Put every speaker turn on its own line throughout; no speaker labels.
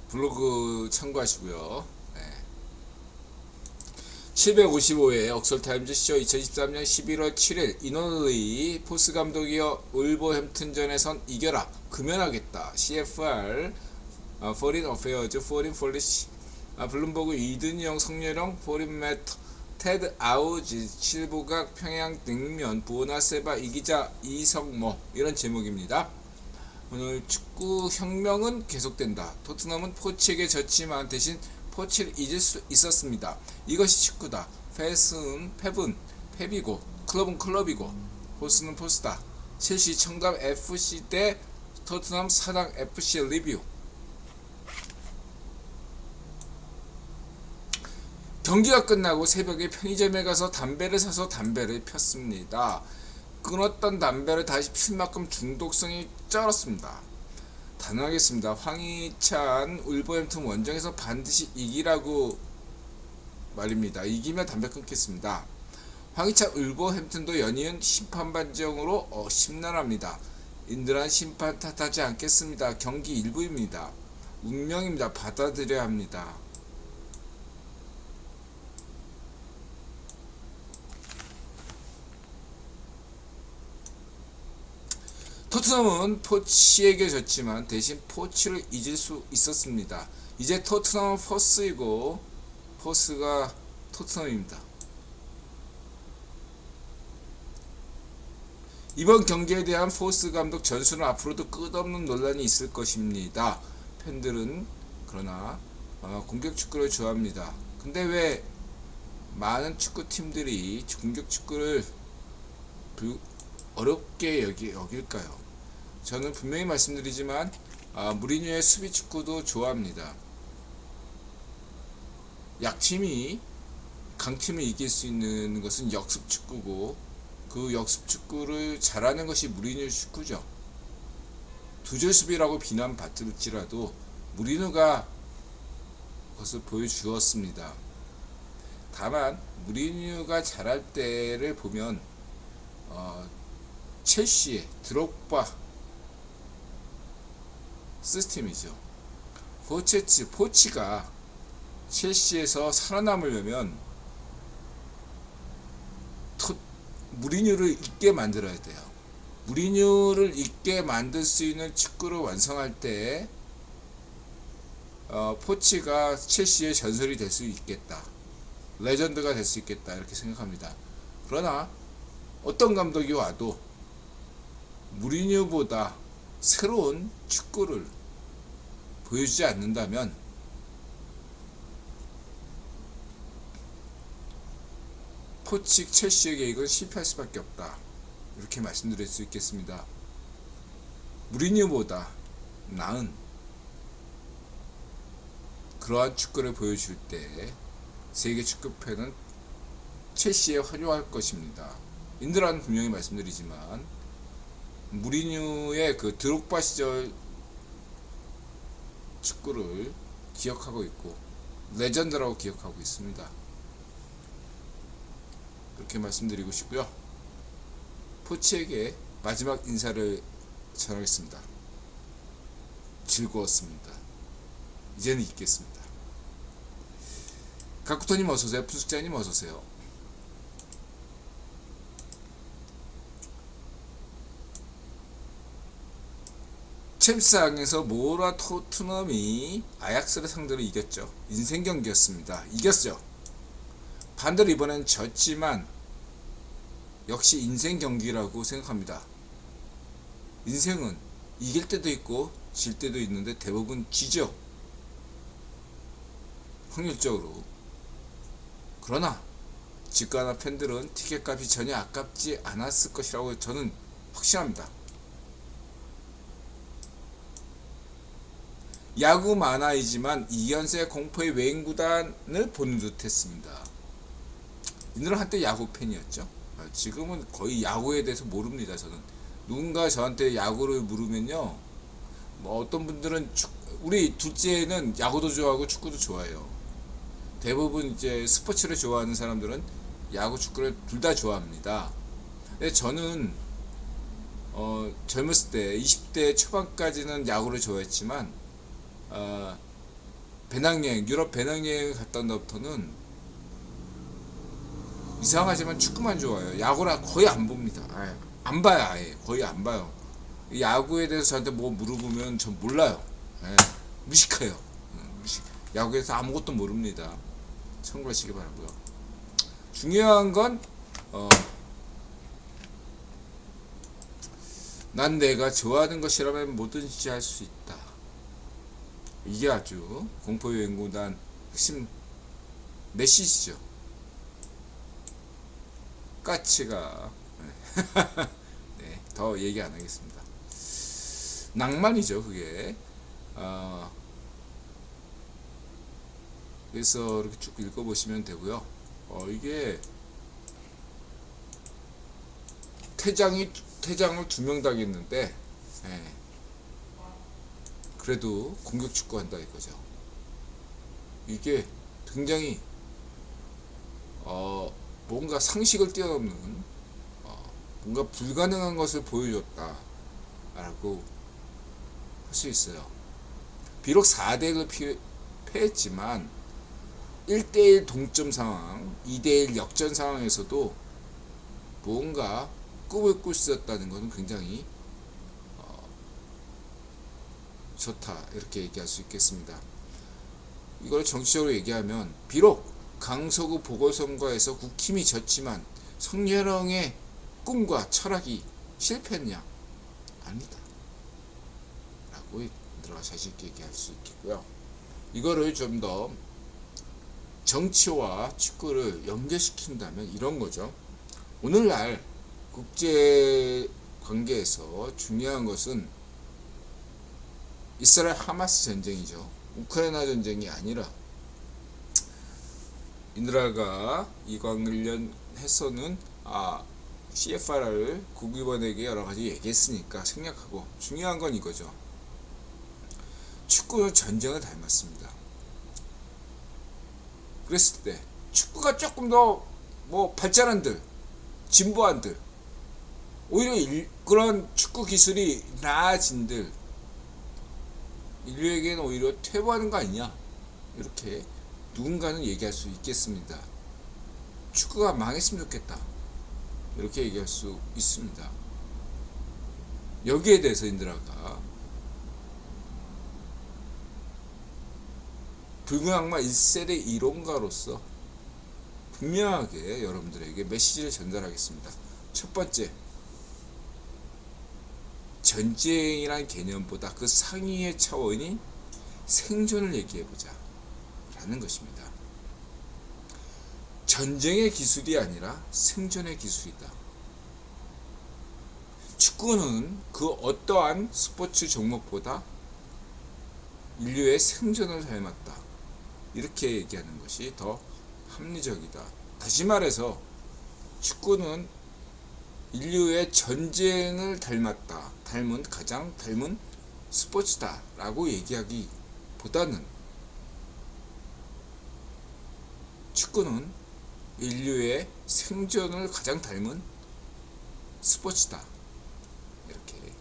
블로그 참고하시고요. 네. 755회 억설타임즈 쇼 2023년 11월 7일 이노리 포스 감독이여 울버햄튼전에선 이겨라 금연하겠다 CFR Foreign Affairs Foreign Policy 블룸버그 이든영 성렬영 포린 매터 테드 아우지 칠부각 평양 냉면 부오나세바 이기자 이성모 이런 제목입니다. 오늘 축구 혁명은 계속된다. 토트넘은 포치에게 졌지만 대신 포치를 잊을 수 있었습니다. 이것이 축구다. 패스는 펩은 펩이고 클럽은 클럽이고 포스는 포스다. 첼시 청담 FC 대 토트넘 사당 FC 리뷰. 경기가 끝나고 새벽에 편의점에 가서 담배를 사서 담배를 폈습니다. 끊었던 담배를 다시 필 만큼 중독성이 쩔었습니다. 단호하겠습니다. 황희찬 울버햄튼 원정에서 반드시 이기라고 말입니다. 이기면 담배 끊겠습니다. 황희찬 울버햄튼도 연이은 심판 반정으로 심란합니다. 인들한 심판 탓하지 않겠습니다. 경기 일부입니다. 운명입니다. 받아들여야 합니다. 토트넘은 포치에게 졌지만 대신 포치를 잊을 수 있었습니다. 이제 토트넘은 포스이고 포스가 토트넘입니다. 이번 경기에 대한 포스 감독 전술은 앞으로도 끝없는 논란이 있을 것입니다. 팬들은 그러나 공격 축구를 좋아합니다. 근데 왜 많은 축구팀들이 공격 축구를 어렵게 여길까요? 저는 분명히 말씀드리지만 무리뉴의 수비 축구도 좋아합니다. 약팀이 강팀을 이길 수 있는 것은 역습 축구고 그 역습 축구를 잘하는 것이 무리뉴 축구죠. 두절 수비라고 비난받을지라도 무리뉴가 그것을 보여주었습니다. 다만 무리뉴가 잘할 때를 보면 첼시의 드록바 시스템이죠. 포치가 첼시에서 살아남으려면 무리뉴를 있게 만들어야 돼요. 무리뉴를 있게 만들 수 있는 축구를 완성할 때 포치가 첼시의 전설이 될 수 있겠다. 레전드가 될 수 있겠다. 이렇게 생각합니다. 그러나 어떤 감독이 와도 무리뉴보다 새로운 축구를 보여주지 않는다면 포치 첼시에게 이건 실패할 수밖에 없다. 이렇게 말씀드릴 수 있겠습니다. 무리뉴보다 나은 그러한 축구를 보여줄 때 세계 축구팬은 첼시에 환호할 것입니다. 인들라는 분명히 말씀드리지만 무리뉴의 그 드록바 시절 축구를 기억하고 있고 레전드라고 기억하고 있습니다. 그렇게 말씀드리고 싶고요. 포치에게 마지막 인사를 전하겠습니다. 즐거웠습니다. 이제는 있겠습니다. 가쿠토님 어서오세요. 푸숙자님 어서오세요. 챔스항에서 모라 토트넘이 아약스를 상대로 이겼죠. 인생 경기였습니다. 이겼죠. 반대로 이번엔 졌지만 역시 인생 경기라고 생각합니다. 인생은 이길 때도 있고 질 때도 있는데 대부분 지죠. 확률적으로. 그러나 직관한 팬들은 티켓값이 전혀 아깝지 않았을 것이라고 저는 확신합니다. 야구 만화이지만 2연세 공포의 외인구단을 보는 듯 했습니다. 이들은 한때 야구 팬이었죠. 지금은 거의 야구에 대해서 모릅니다. 저는 누군가 저한테 야구를 물으면요, 뭐 어떤 분들은 우리 둘째는 야구도 좋아하고 축구도 좋아해요. 대부분 이제 스포츠를 좋아하는 사람들은 야구, 축구를 둘 다 좋아합니다. 근데 저는 젊었을 때 20대 초반까지는 야구를 좋아했지만 배낭여행, 유럽 배낭여행 갔다 온다부터는 이상하지만 축구만 좋아해요. 야구라 거의 안 봅니다. 아예. 안 봐요. 아예 거의 안 봐요. 야구에 대해서 저한테 뭐 물어보면 전 몰라요. 예. 무식해요. 무식. 야구에서 아무것도 모릅니다. 참고하시기 바라고요. 중요한 건 난 내가 좋아하는 것이라면 뭐든지 할 수 있다. 이게 아주 공포여행구단 핵심 메시지죠. 까치가 네, 더 얘기 안 하겠습니다. 낭만이죠, 그게. 그래서 이렇게 쭉 읽어보시면 되고요. 이게 퇴장을 2명 당했는데, 예, 그래도 공격 축구한다 이거죠. 이게 굉장히 뭔가 상식을 뛰어넘는 뭔가 불가능한 것을 보여줬다 라고 할 수 있어요. 비록 4대1로 패했지만 1대1 동점 상황, 2대1 역전 상황에서도 뭔가 꿈을 꿀 수 있었다는 것은 굉장히 좋다 이렇게 얘기할 수 있겠습니다. 이걸 정치적으로 얘기하면 비록 강서구 보궐선거에서 국힘이 졌지만 성렬형의 꿈과 철학이 실패했냐? 아니다 라고 들어가 자신있게 얘기할 수 있겠고요. 이거를 좀 더 정치와 축구를 연결시킨다면 이런 거죠. 오늘날 국제 관계에서 중요한 것은 이스라엘 하마스 전쟁이죠. 우크라이나 전쟁이 아니라 인드라가 이 관련해서는 CFR을 국위원에게 여러가지 얘기했으니까 생략하고 중요한 건 이거죠. 축구는 전쟁을 닮았습니다. 그랬을 때 축구가 조금 더 발전한들, 진보한들, 오히려 그런 축구 기술이 나아진들 인류에게는 오히려 퇴보하는 거 아니냐, 이렇게 누군가는 얘기할 수 있겠습니다. 축구가 망했으면 좋겠다 이렇게 얘기할 수 있습니다. 여기에 대해서 인드라가 붉은 악마 1세대 이론가로서 분명하게 여러분들에게 메시지를 전달하겠습니다. 첫 번째, 전쟁이란 개념보다 그 상위의 차원이 생존을 얘기해보자 라는 것입니다. 전쟁의 기술이 아니라 생존의 기술이다. 축구는 그 어떠한 스포츠 종목보다 인류의 생존을 닮았다 이렇게 얘기하는 것이 더 합리적이다. 다시 말해서 축구는 인류의 전쟁을 가장 닮은 스포츠다 라고 얘기하기보다는 축구는 인류의 생존을 가장 닮은 스포츠다 이렇게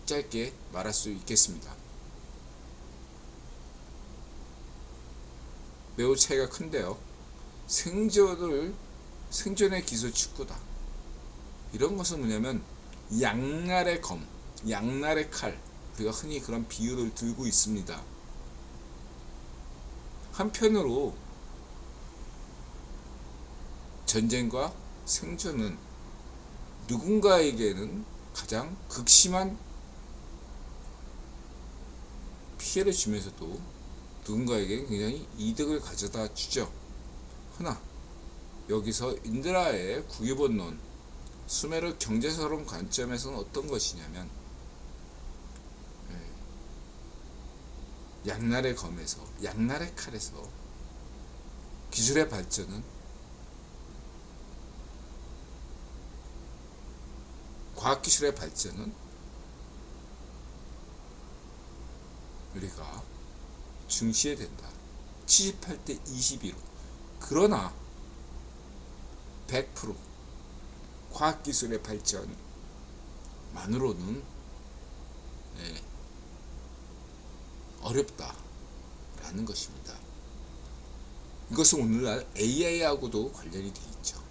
짧게 말할 수 있겠습니다. 매우 차이가 큰데요. 생존의 기술 축구다. 이런 것은 뭐냐면 양날의 검, 양날의 칼, 우리가 흔히 그런 비유를 들고 있습니다. 한편으로 전쟁과 생존은 누군가에게는 가장 극심한 피해를 주면서도 누군가에게는 굉장히 이득을 가져다 주죠. 허나 여기서 인드라의 구기본론, 수메르 경제서론 관점에서는 어떤 것이냐면 양날의 검에서, 양날의 칼에서 기술의 발전은, 과학기술의 발전은 우리가 중시해야 된다. 78대 22로. 그러나 100% 과학기술의 발전만으로는 어렵다 않는 것입니다. 이것은 오늘날 AI하고도 관련이 되어 있죠.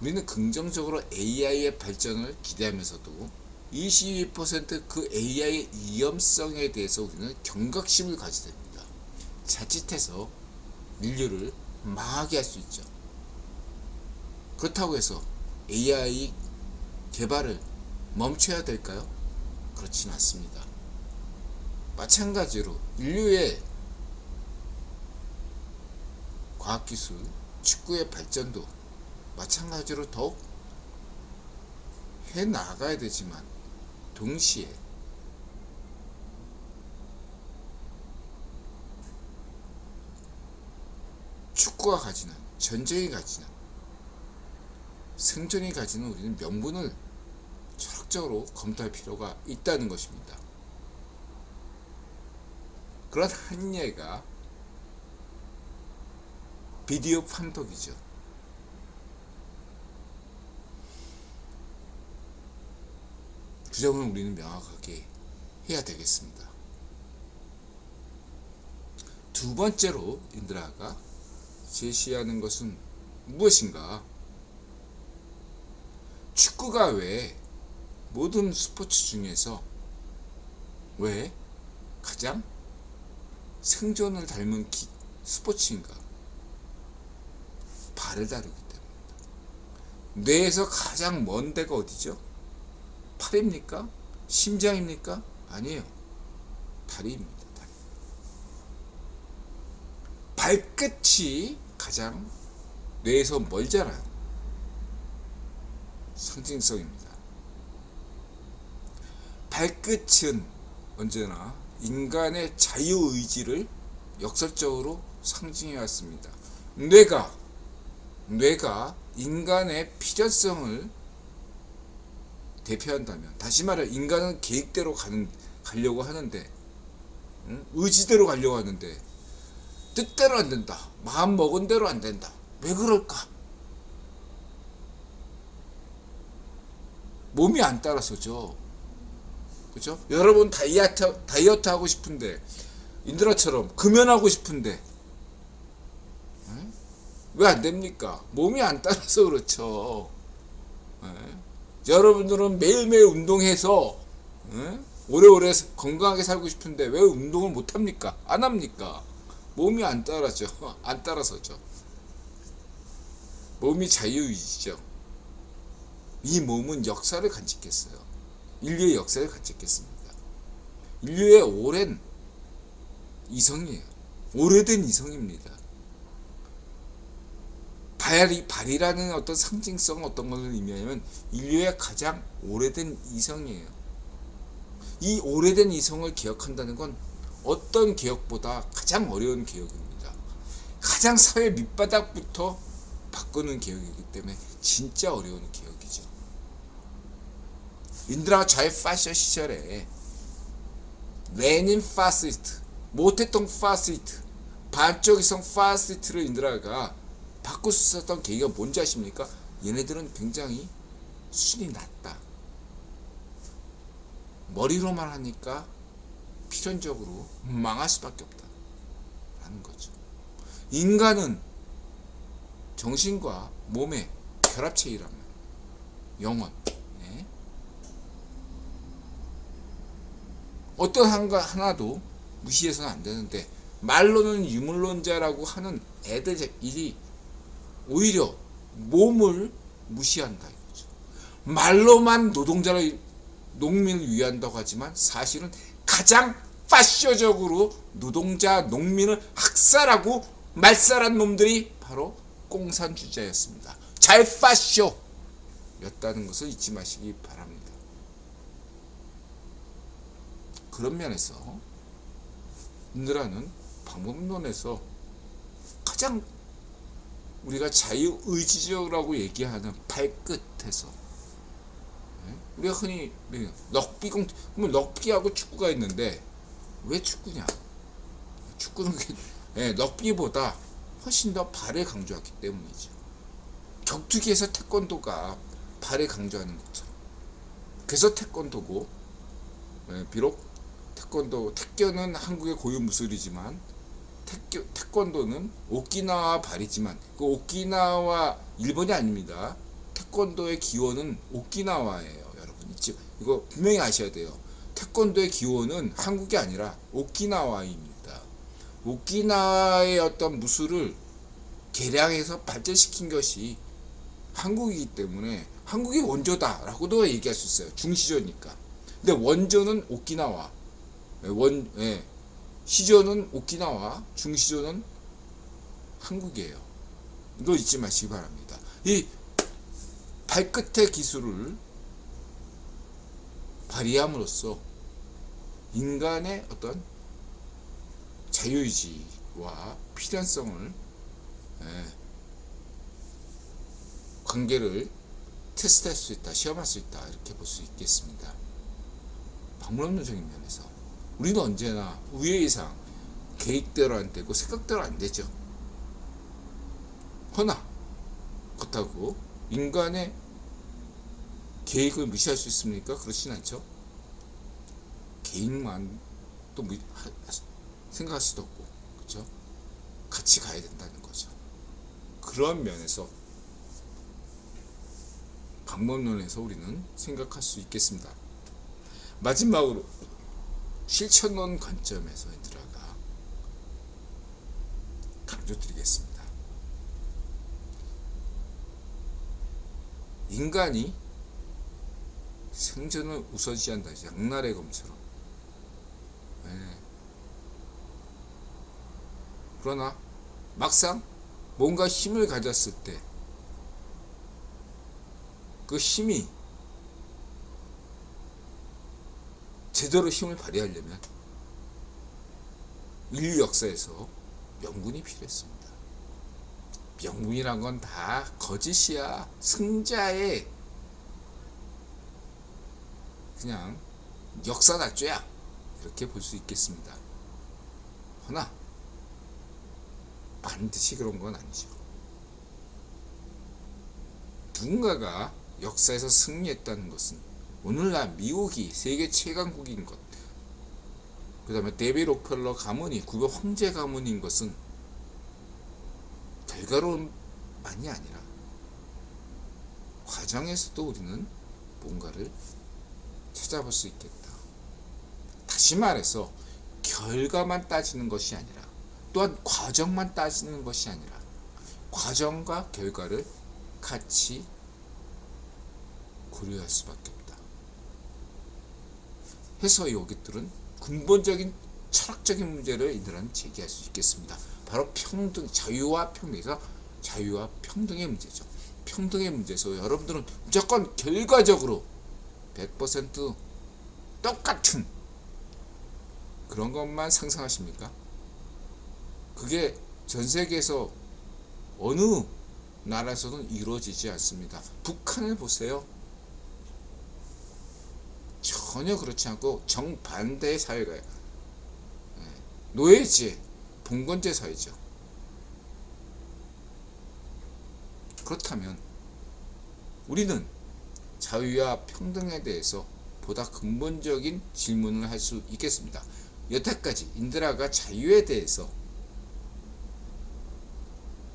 우리는 긍정적으로 AI의 발전을 기대하면서도 22%그 AI의 위험성에 대해서 우리는 경각심을 가져야 됩니다. 자칫해서 인류를 망하게 할 수 있죠. 그렇다고 해서 AI 개발을 멈춰야 될까요? 그렇지는 않습니다. 마찬가지로 인류의 과학기술, 축구의 발전도 마찬가지로 더욱 해 나가야 되지만 동시에 축구가 가지는, 전쟁이 가지는, 생존이 가지는 우리는 명분을 철학적으로 검토할 필요가 있다는 것입니다. 그런 한 예가 비디오 판독이죠. 그 점을 우리는 명확하게 해야 되겠습니다. 두 번째로 인드라가 제시하는 것은 무엇인가? 축구가 왜 모든 스포츠 중에서 왜 가장 생존을 닮은 스포츠인가? 발을 다루기 때문입니다. 뇌에서 가장 먼 데가 어디죠? 팔입니까? 심장입니까? 아니에요. 다리입니다. 다리. 발끝이 가장 뇌에서 멀잖아요. 상징성입니다. 발끝은 언제나 인간의 자유의지를 역설적으로 상징해 왔습니다. 뇌가 인간의 필요성을 대표한다면, 다시 말해 인간은 계획대로 가려고 하는데, 의지대로 가려고 하는데 뜻대로 안 된다. 마음 먹은 대로 안 된다. 왜 그럴까? 몸이 안 따라서죠. 그렇죠? 여러분 다이어트 하고 싶은데, 인드라처럼 금연하고 싶은데 왜 안 됩니까? 몸이 안 따라서 그렇죠. 여러분들은 매일매일 운동해서 오래오래 건강하게 살고 싶은데 왜 운동을 못 합니까? 안 합니까? 몸이 안 따라죠. 안 따라서죠. 몸이 자유의지죠. 이 몸은 역사를 간직했어요. 인류의 역사를 간직했습니다. 인류의 오랜 이성이에요. 오래된 이성입니다. 발이라는 어떤 상징성, 어떤 것을 의미하면 인류의 가장 오래된 이성이에요. 이 오래된 이성을 기억한다는 건 어떤 기억보다 가장 어려운 기억입니다. 가장 사회 밑바닥부터 바꾸는 기억이기 때문에 진짜 어려운 기억이죠. 인드라가 좌파시아 시절에 레닌 파시스트, 모태통 파시스트, 반쪽 이성 파시스트를 인드라가 바꿀 수 있었던 계기가 뭔지 아십니까? 얘네들은 굉장히 수준이 낮다. 머리로만 하니까 필연적으로 망할 수밖에 없다 라는 거죠. 인간은 정신과 몸의 결합체이라면 영혼, 어떤 하나도 무시해서는 안 되는데, 말로는 유물론자라고 하는 애들이 오히려 몸을 무시한다 이거죠. 말로만 농민을 위한다고 하지만 사실은 가장 파쇼적으로 노동자, 농민을 학살하고 말살한 놈들이 바로 공산주의자였습니다. 잘파쇼였다는 것을 잊지 마시기 바랍니다. 그런 면에서 인드라는 방법론에서 가장 우리가 자유의지적이라고 얘기하는 발끝에서, 우리가 흔히 럭비하고 축구가 있는데 왜 축구냐? 축구는 럭비보다 훨씬 더 발을 강조하기 때문이죠. 격투기에서 태권도가 발을 강조하는 것처럼. 그래서 태권도고, 비록 태권도는 한국의 고유 무술이지만 태권도는 오키나와 발이지만 그 오키나와 일본이 아닙니다. 태권도의 기원은 오키나와예요, 여러분. 이거 분명히 아셔야 돼요. 태권도의 기원은 한국이 아니라 오키나와입니다. 오키나와의 어떤 무술을 개량해서 발전시킨 것이 한국이기 때문에 한국이 원조다라고도 얘기할 수 있어요. 중시조니까. 근데 원조는 오키나와, 시조는 오키나와, 중시조는 한국이에요. 이거 잊지 마시기 바랍니다. 이 발끝의 기술을 발휘함으로써 인간의 어떤 자유의지와 필연성을 관계를 테스트할 수 있다, 시험할 수 있다, 이렇게 볼 수 있겠습니다. 방법론적인 면에서 우리는 언제나 우의 이상 계획대로 안 되고 생각대로 안 되죠. 허나 그렇다고 인간의 계획을 무시할 수 있습니까? 그렇진 않죠. 계획만 또 생각할 수도 없고, 그렇죠? 같이 가야 된다는 거죠. 그런 면에서 방법론에서 우리는 생각할 수 있겠습니다. 마지막으로 실천론 관점에서 들어가 강조드리겠습니다. 인간이 생존을 우선시한다. 양날의 검처럼. 그러나 막상 뭔가 힘을 가졌을 때 그 힘이 제대로 힘을 발휘하려면 인류 역사에서 명분이 필요했습니다. 명분이란 건 다 거짓이야. 승자의 그냥 역사 날조야. 이렇게 볼 수 있겠습니다. 허나 반드시 그런 건 아니죠. 누군가가 역사에서 승리했다는 것은 오늘날 미국이 세계 최강국인 것, 그 다음에 데비 록펠러 가문이 구별 황제 가문인 것은 결과론만이 아니라 과정에서도 우리는 뭔가를 찾아볼 수 있겠다. 다시 말해서 결과만 따지는 것이 아니라, 또한 과정만 따지는 것이 아니라 과정과 결과를 같이 고려할 수밖에 없다. 해서 여기들은 근본적인 철학적인 문제를 이들은 제기할 수 있겠습니다. 바로 평등, 자유와 평등에서 자유와 평등의 문제죠. 평등의 문제에서 여러분들은 무조건 결과적으로 100% 똑같은 그런 것만 상상하십니까? 그게 전 세계에서 어느 나라에서는 이루어지지 않습니다. 북한을 보세요. 전혀 그렇지 않고 정반대의 사회가 노예제, 봉건제 사회죠. 그렇다면 우리는 자유와 평등에 대해서 보다 근본적인 질문을 할 수 있겠습니다. 여태까지 인드라가 자유에 대해서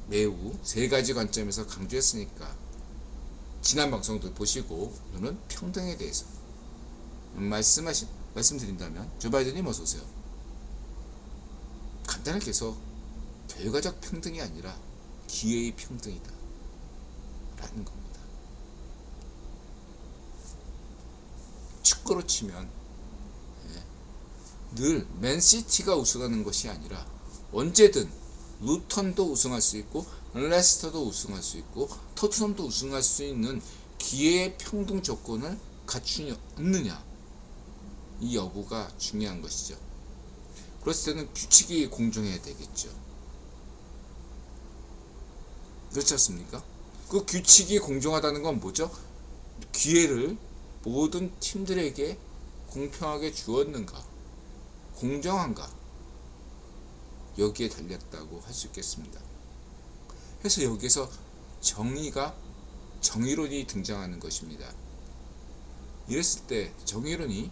매우 세 가지 관점에서 강조했으니까 지난 방송도 보시고 오늘은 평등에 대해서 말씀드린다면 조 바이든님 어서 오세요. 간단하게 해서 결과적 평등이 아니라 기회의 평등이다 라는 겁니다. 축구로 치면 늘 맨시티가 우승하는 것이 아니라 언제든 루턴도 우승할 수 있고 레스터도 우승할 수 있고 토트넘도 우승할 수 있는 기회의 평등 조건을 갖추느냐, 이 여부가 중요한 것이죠. 그랬을 때는 규칙이 공정해야 되겠죠. 그렇지 않습니까? 그 규칙이 공정하다는 건 뭐죠? 기회를 모든 팀들에게 공평하게 주었는가, 공정한가, 여기에 달렸다고 할 수 있겠습니다. 그래서 여기서 정의론이 등장하는 것입니다. 이랬을 때 정의론이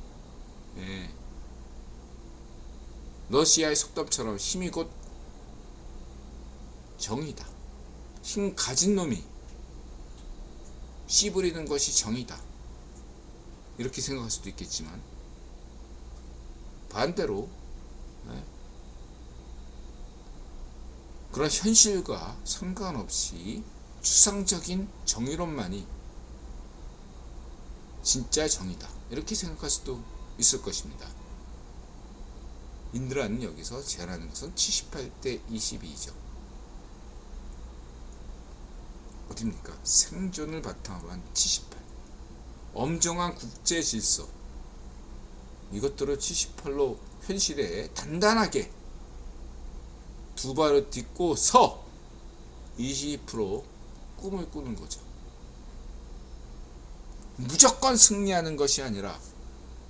러시아의 속담처럼 힘이 곧 정이다. 힘 가진 놈이 씨 부리는 것이 정이다. 이렇게 생각할 수도 있겠지만 반대로 그런 현실과 상관없이 추상적인 정의론만이 진짜 정의다. 이렇게 생각할 수도 있을 것입니다. 인드라는 여기서 제안하는 것은 78대 22죠. 어딥니까? 생존을 바탕으로 한 78. 엄정한 국제 질서. 이것들을 78로 현실에 단단하게 두 발을 딛고 서 22% 꿈을 꾸는 거죠. 무조건 승리하는 것이 아니라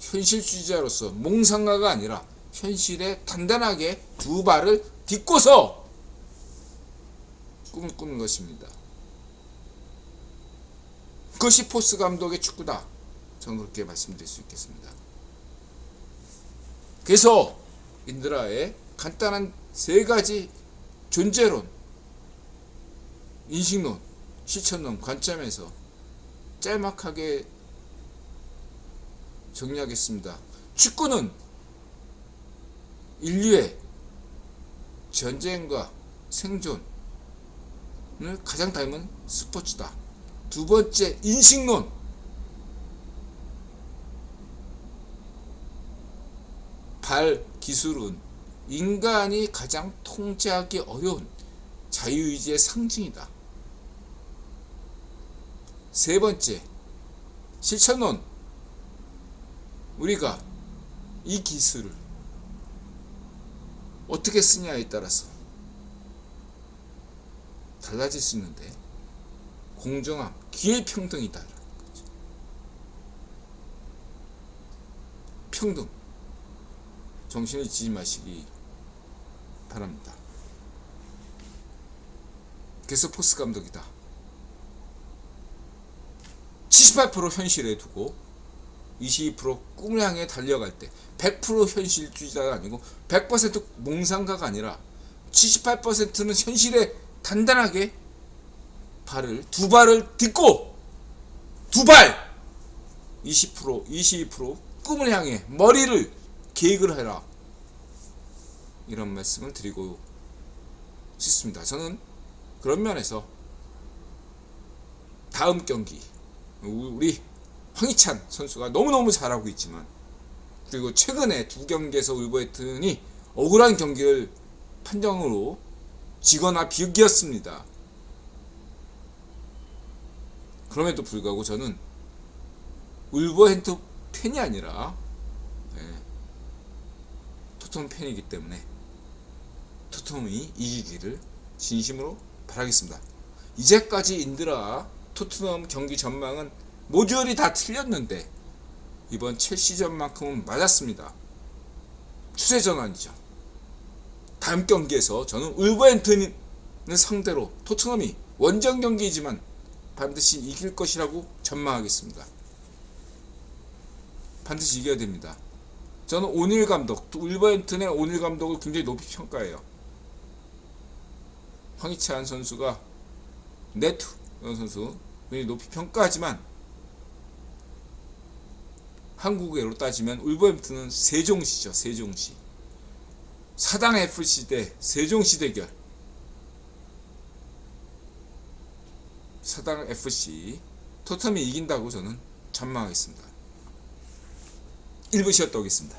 현실주의자로서 몽상가가 아니라 현실에 단단하게 두 발을 딛고서 꿈을 꾸는 것입니다. 그것이 포스 감독의 축구다. 저는 그렇게 말씀드릴 수 있겠습니다. 그래서 인드라의 간단한 세 가지 존재론, 인식론, 실천론 관점에서 짤막하게 정리하겠습니다. 축구는 인류의 전쟁과 생존을 가장 닮은 스포츠다. 두 번째, 인식론. 발 기술은 인간이 가장 통제하기 어려운 자유의지의 상징이다. 세 번째, 실천론. 우리가 이 기술을 어떻게 쓰냐에 따라서 달라질 수 있는데 공정함, 기회평등이다. 평등. 정신을 잊지 마시기 바랍니다. 그래서 포스 감독이다. 78% 현실에 두고 22% 꿈을 향해 달려갈 때 100% 현실주의자가 아니고 100% 몽상가가 아니라 78%는 현실에 단단하게 두 발을 딛고 두 발 22% 꿈을 향해 머리를 계획을 해라. 이런 말씀을 드리고 싶습니다. 저는 그런 면에서 다음 경기 우리 황희찬 선수가 너무너무 잘하고 있지만 그리고 최근에 두 경기에서 울버햄튼이 억울한 경기를 판정으로 지거나 비겼습니다. 그럼에도 불구하고 저는 울버햄튼 팬이 아니라 토트넘 팬이기 때문에 토트넘이 이기기를 진심으로 바라겠습니다. 이제까지 인드라 토트넘 경기 전망은 모조리 다 틀렸는데 이번 첼시전만큼은 맞았습니다. 추세 전환이죠. 다음 경기에서 저는 울버햄튼을 상대로 토트넘이 원정 경기이지만 반드시 이길 것이라고 전망하겠습니다. 반드시 이겨야 됩니다. 저는 오닐 감독, 울버햄튼의 오닐 감독을 굉장히 높이 평가해요. 황희찬 선수가 네트 선수 굉장히 높이 평가하지만 한국으로 따지면 울버햄튼은 세종시죠. 세종시. 사당 FC 대 세종시 대결. 사당 FC 토트넘이 이긴다고 저는 전망하겠습니다. 1부 쉬었다 오겠습니다.